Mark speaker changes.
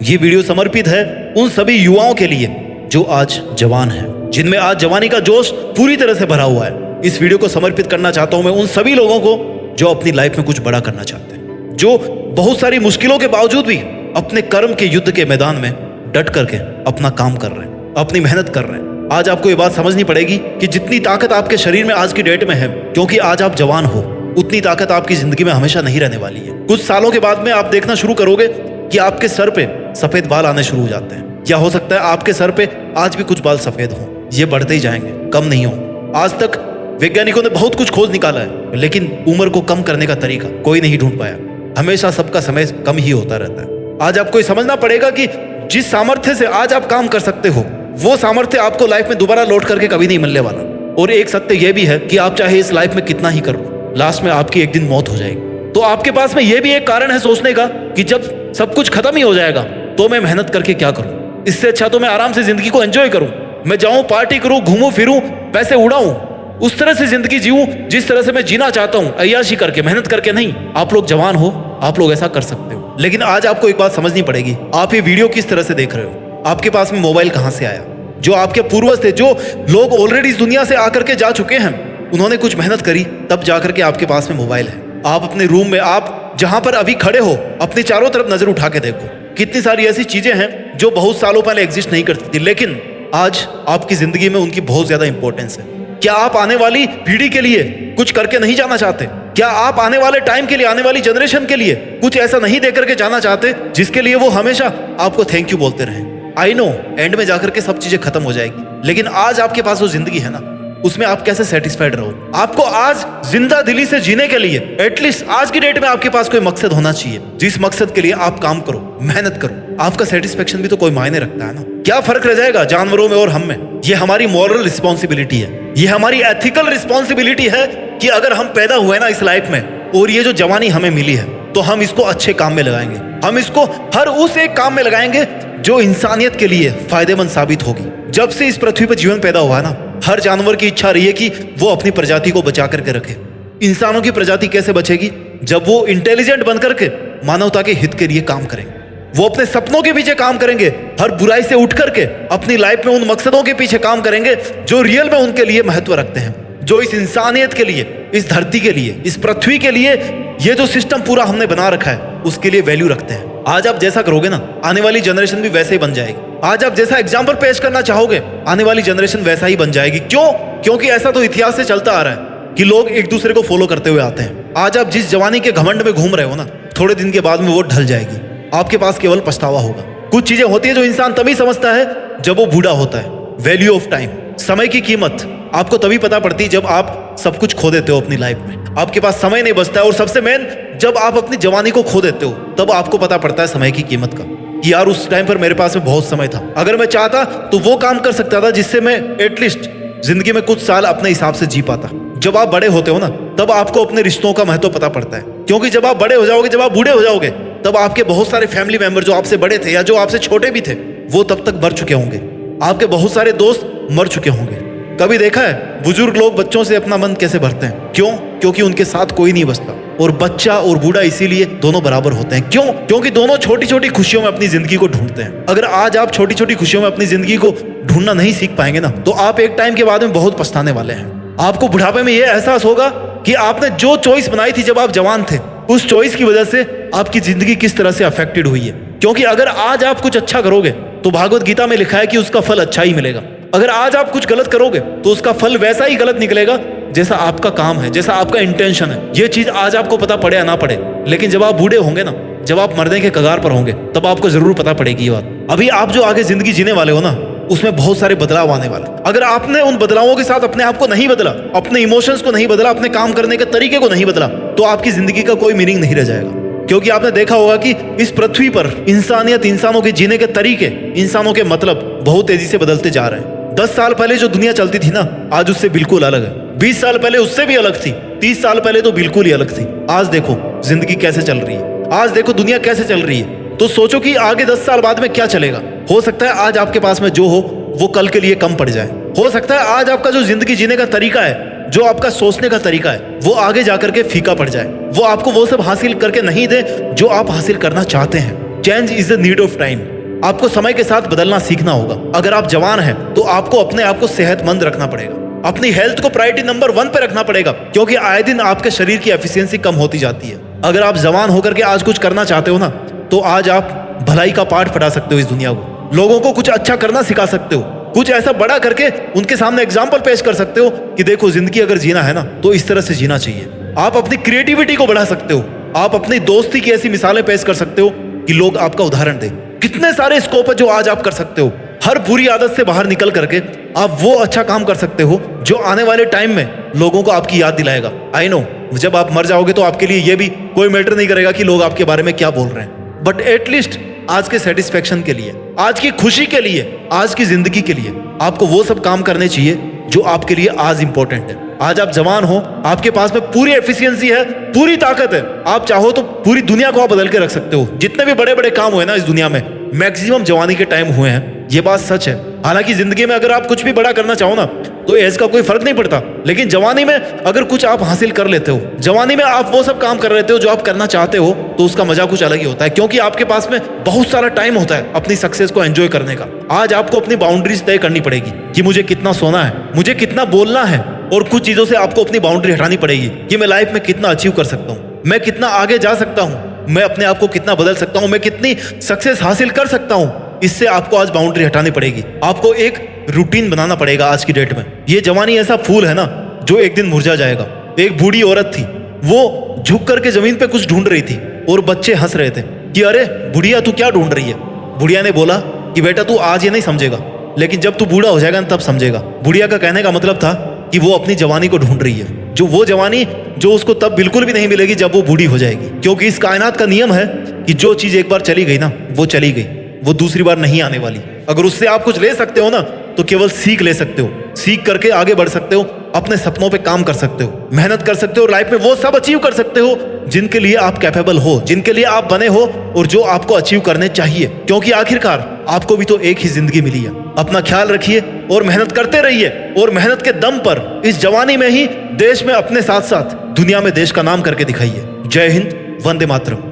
Speaker 1: ये वीडियो समर्पित है उन सभी युवाओं के लिए जो आज जवान हैं, जिनमें आज जवानी का जोश पूरी तरह से भरा हुआ है। इस वीडियो को समर्पित करना चाहता हूं मैं उन सभी लोगों को जो अपनी लाइफ में कुछ बड़ा करना चाहते हैं, जो बहुत सारी मुश्किलों के बावजूद भी अपने कर्म के युद्ध के मैदान में डट करके अपना काम कर रहे हैं, अपनी मेहनत कर रहे हैं। आज आपको ये बात समझनी पड़ेगी कि जितनी ताकत आपके शरीर में आज की डेट में है, क्योंकि आज आप जवान हो, उतनी ताकत आपकी जिंदगी में हमेशा नहीं रहने वाली है। कुछ सालों के बाद में आप देखना शुरू करोगे कि आपके सर पे सफेद बाल आने शुरू हो जाते हैं, या हो सकता है आपके सर पे आज भी कुछ बाल सफेद हों। ये बढ़ते ही जाएंगे, कम नहीं हो। आज तक वैज्ञानिकों ने बहुत कुछ खोज निकाला है, लेकिन उम्र को कम करने का तरीका कोई नहीं ढूंढ पाया। हमेशा सबका समय कम ही होता रहता है। आज आपको ये समझना पड़ेगा कि जिस सामर्थ्य से आज आप काम कर सकते हो, वो सामर्थ्य आपको लाइफ में दोबारा लौट करके कभी नहीं मिलने वाला। और एक सत्य यह भी है कि आप चाहे इस लाइफ में कितना ही करो, लास्ट में आपकी एक दिन मौत हो जाएगी। तो आपके पास में यह भी एक कारण है सोचने का कि जब सब कुछ खत्म ही हो जाएगा तो मैं मेहनत करके क्या करूं। इससे अच्छा तो मैं आराम से जिंदगी को एंजॉय करूं, मैं जाऊं, पार्टी करूं, घूमूं फिरूं, पैसे उड़ाऊं, उस तरह से जिंदगी जीऊं जिस तरह से मैं जीना चाहता हूं, अय्याशी करके, मेहनत करके नहीं। आप लोग जवान हो, आप लोग ऐसा कर सकते हो। लेकिन आज आपको एक बात समझनी पड़ेगी, आप ये वीडियो किस तरह से देख रहे हो, आपके पास में मोबाइल कहां से आया। जो आपके पूर्वज थे, जो लोग ऑलरेडी इस दुनिया से आकर के जा चुके हैं, उन्होंने कुछ मेहनत करी, तब जाकर के आपके पास में मोबाइल है। आप अपने रूम में, आप जहां पर अभी खड़े हो, अपनी चारों तरफ नजर उठा के देखो, कितनी सारी ऐसी चीजें हैं जो बहुत सालों पहले एग्जिस्ट नहीं करती थी, लेकिन आज आपकी जिंदगी में उनकी बहुत ज्यादा इंपॉर्टेंस है। क्या आप आने वाली पीढ़ी के लिए कुछ करके नहीं जाना चाहते? क्या आप आने वाले टाइम के लिए, आने वाली जनरेशन के लिए कुछ ऐसा नहीं दे करके जाना चाहते जिसके लिए वो हमेशा आपको थैंक यू बोलते रहे? आई नो एंड में जाकर के सब चीजें खत्म हो जाएगी, लेकिन आज आपके पास वो जिंदगी है ना, उसमें आप कैसे सेटिस्फाइड रहो। आपको आज जिंदा दिली से जीने के लिए एटलीस्ट आज की डेट में आपके पास कोई मकसद होना चाहिए, जिस मकसद के लिए आप काम करो, मेहनत करो। आपका सेटिस्फेक्शन भी तो कोई मायने रखता है ना। क्या फर्क रह जाएगा जानवरों में और हम में? ये हमारी मॉरल रिस्पॉन्सिबिलिटी है, ये हमारी एथिकल रिस्पॉन्सिबिलिटी है कि अगर हम पैदा हुए ना इस लाइफ में, और ये जो जवानी हमें मिली है, तो हम इसको अच्छे काम में लगाएंगे। हम इसको हर उस एक काम में लगाएंगे जो इंसानियत के लिए फायदेमंद साबित होगी। जब से इस पृथ्वी पर जीवन पैदा हुआ ना, हर जानवर की इच्छा रही है कि वो अपनी प्रजाति को बचा करके रखे। इंसानों की प्रजाति कैसे बचेगी? जब वो इंटेलिजेंट बनकर के मानवता के हित के लिए काम करेंगे, वो अपने सपनों के पीछे काम करेंगे, हर बुराई से उठ करके अपनी लाइफ में उन मकसदों के पीछे काम करेंगे जो रियल में उनके लिए महत्व रखते हैं, जो इस इंसानियत के लिए, इस धरती के लिए, इस पृथ्वी के लिए, ये जो सिस्टम पूरा हमने बना रखा है उसके लिए वैल्यू रखते हैं। आज आप जैसा करोगे ना, आने वाली जनरेशन भी वैसे ही बन जाएगी। आज आप जैसा एग्जाम्पल पेश करना चाहोगे, आने वाली जनरेशन वैसा ही बन जाएगी। क्यों? क्योंकि ऐसा तो इतिहास से चलता आ रहा है कि लोग एक दूसरे को फॉलो करते हुए आते हैं। आज आप जिस जवानी के घमंड में घूम रहे हो ना, थोड़े दिन के बाद में वो ढल जाएगी। आपके पास केवल पछतावा होगा। कुछ चीजें होती है जो इंसान तभी समझता है जब वो बूढ़ा होता है। वैल्यू ऑफ टाइम, समय की कीमत आपको तभी पता पड़ती है जब आप सब कुछ खो देते हो अपनी लाइफ में, आपके पास समय नहीं बचता है। और सबसे मेन, जब आप अपनी जवानी को खो देते हो, तब आपको पता पड़ता है समय की कीमत का, कि यार उस टाइम पर मेरे पास में बहुत समय था, अगर मैं चाहता तो वो काम कर सकता था जिससे मैं एटलीस्ट जिंदगी में कुछ साल अपने हिसाब से जी पाता। जब आप बड़े होते हो ना, तब आपको अपने रिश्तों का महत्व पता पड़ता है, क्योंकि जब आप बड़े हो जाओगे, जब आप बूढ़े हो जाओगे, तब आपके बहुत सारे फैमिली मेंबर जो आपसे बड़े थे या जो आपसे छोटे भी थे, वो तब तक मर चुके होंगे। आपके बहुत सारे दोस्त मर चुके होंगे। कभी देखा है बुजुर्ग लोग बच्चों से अपना मन कैसे भरते हैं? क्यों? क्योंकि उनके साथ कोई नहीं बचता। और बच्चा और बूढ़ा इसीलिए दोनों बराबर होते हैं। क्यों? क्योंकि दोनों छोटी छोटी खुशियों में अपनी जिंदगी को ढूंढते हैं। अगर आज आप छोटी छोटी खुशियों में अपनी जिंदगी को ढूंढना नहीं सीख पाएंगे ना, तो आप एक टाइम के बाद में बहुत पछताने वाले हैं। आपको बुढ़ापे में यह एहसास होगा कि आपने जो चॉइस बनाई थी जब आप जवान थे, उस चॉइस की वजह से आपकी जिंदगी किस तरह से अफेक्टेड हुई है। क्योंकि अगर आज आप कुछ अच्छा करोगे तो भागवत गीता में लिखा है कि उसका फल अच्छा ही मिलेगा। अगर आज आप कुछ गलत करोगे तो उसका फल वैसा ही गलत निकलेगा जैसा आपका काम है, जैसा आपका इंटेंशन है। ये चीज आज आपको पता पड़े या ना पड़े, लेकिन जब आप बूढ़े होंगे ना, जब आप मरने के कगार पर होंगे, तब आपको जरूर पता पड़ेगी ये बात। अभी आप जो आगे जिंदगी जीने वाले हो ना, उसमें बहुत सारे बदलाव आने वाले। अगर आपने उन बदलावों के साथ अपने आप को नहीं बदला, अपने इमोशंस को नहीं बदला, अपने काम करने के तरीके को नहीं बदला, तो आपकी जिंदगी का कोई मीनिंग नहीं रह जाएगा। क्योंकि आपने देखा होगा कि इस पृथ्वी पर इंसानियत, इंसानों के जीने के तरीके, इंसानों के मतलब बहुत तेजी से बदलते जा रहे हैं। 10 साल पहले जो दुनिया चलती थी ना, आज उससे बिल्कुल अलग है। 20 साल पहले उससे भी अलग थी। 30 साल पहले तो बिल्कुल ही अलग थी। आज देखो जिंदगी कैसे चल रही है, आज देखो दुनिया कैसे चल रही है। तो सोचो कि आगे 10 साल बाद में क्या चलेगा। हो सकता है आज आपके पास में जो हो वो कल के लिए कम पड़ जाए। हो सकता है आज आपका जो जिंदगी जीने का तरीका है, जो आपका सोचने का तरीका है, वो आगे जाकर के फीका पड़ जाए। वो आपको वो सब हासिल करके नहीं दे जो आप हासिल करना चाहते हैं। Change is the need of time. आपको समय के साथ बदलना सीखना होगा। अगर आप जवान हैं तो आपको अपने आप को सेहतमंद रखना पड़ेगा, अपनी हेल्थ को प्रायोरिटी नंबर 1 पे रखना पड़ेगा, क्योंकि आए दिन आपके शरीर की एफिशिएंसी कम होती जाती है। अगर आप जवान होकर के आज कुछ करना चाहते हो ना, तो आज आप भलाई का पाठ पढ़ा सकते हो इस दुनिया को, लोगों को कुछ अच्छा करना सिखा सकते हो, कुछ ऐसा बड़ा करके उनके सामने एग्जाम्पल पेश कर सकते हो कि देखो जिंदगी अगर जीना है ना तो इस तरह से जीना चाहिए। आप अपनी क्रिएटिविटी को बढ़ा सकते हो, आप अपनी दोस्ती की ऐसी मिसालें पेश कर सकते हो कि लोग आपका उदाहरण दें। कितने सारे स्कोप है जो आज आप कर सकते हो। हर बुरी आदत से बाहर निकल करके आप वो अच्छा काम कर सकते हो जो आने वाले टाइम में लोगों को आपकी याद दिलाएगा। आई नो जब आप मर जाओगे तो आपके लिए ये भी कोई मैटर नहीं करेगा कि लोग आपके बारे में क्या बोल रहे हैं, बट एटलीस्ट आज के सेटिस्फेक्शन के लिए, आज की खुशी के लिए, आज की जिंदगी के लिए आपको वो सब काम करने चाहिए जो आपके लिए आज इंपॉर्टेंट है। आज आप जवान हो, आपके पास में पूरी एफिशिएंसी है, पूरी ताकत है। आप चाहो तो पूरी दुनिया को आप बदल के रख सकते हो। जितने भी बड़े बड़े काम हुए ना इस दुनिया में, मैक्सिमम जवानी के टाइम हुए हैं, ये बात सच है। हालांकि जिंदगी में अगर आप कुछ भी बड़ा करना चाहो ना तो एज का कोई फर्क नहीं पड़ता, लेकिन जवानी में अगर कुछ आप हासिल कर लेते हो, जवानी में आप वो सब काम कर लेते हो जो आप करना चाहते हो, तो उसका मजा कुछ अलग ही होता है, क्योंकि आपके पास में बहुत सारा टाइम होता है अपनी सक्सेस को एंजॉय करने का। आज आपको अपनी बाउंड्रीज तय करनी पड़ेगी कि मुझे कितना सोना है, मुझे कितना बोलना है, और कुछ चीजों से आपको अपनी बाउंड्री हटानी पड़ेगी कि मैं लाइफ में कितना अचीव कर सकता हूँ, मैं कितना आगे जा सकता हूँ, मैं अपने आप को कितना बदल सकता हूँ, मैं कितनी सक्सेस हासिल कर सकता हूँ। इससे आपको आज बाउंड्री हटानी पड़ेगी। आपको एक रूटीन बनाना पड़ेगा आज की डेट में। ये जवानी ऐसा फूल है ना जो एक दिन मुरझा जाएगा। एक बूढ़ी औरत थी, वो झुक करके जमीन पे कुछ ढूंढ रही थी और बच्चे हंस रहे थे कि अरे बुढ़िया तू क्या ढूंढ रही है। बुढ़िया ने बोला कि बेटा तू आज ये नहीं समझेगा, लेकिन जब तू बूढ़ा हो जाएगा ना तब समझेगा। बुढ़िया का कहने का मतलब था कि वो अपनी जवानी को ढूंढ रही है, जो वो जवानी जो उसको तब बिल्कुल भी नहीं मिलेगी जब वो बूढ़ी हो जाएगी, क्योंकि इस कायनात का नियम है कि जो चीज एक बार चली गई ना वो चली गई, वो दूसरी बार नहीं आने वाली। अगर उससे आप कुछ ले सकते हो ना तो केवल सीख ले सकते हो, सीख करके आगे बढ़ सकते हो, अपने सपनों पे काम कर सकते हो, मेहनत कर सकते हो, लाइफ में वो सब अचीव कर सकते हो जिनके लिए आप कैपेबल हो, जिनके लिए आप बने हो और जो आपको अचीव करने चाहिए, क्योंकि आखिरकार आपको भी तो एक ही जिंदगी मिली है। अपना ख्याल रखिए और मेहनत करते रहिए, और मेहनत के दम पर इस जवानी में ही देश में अपने साथ साथ दुनिया में देश का नाम करके दिखाइए। जय हिंद, वंदे मातरम।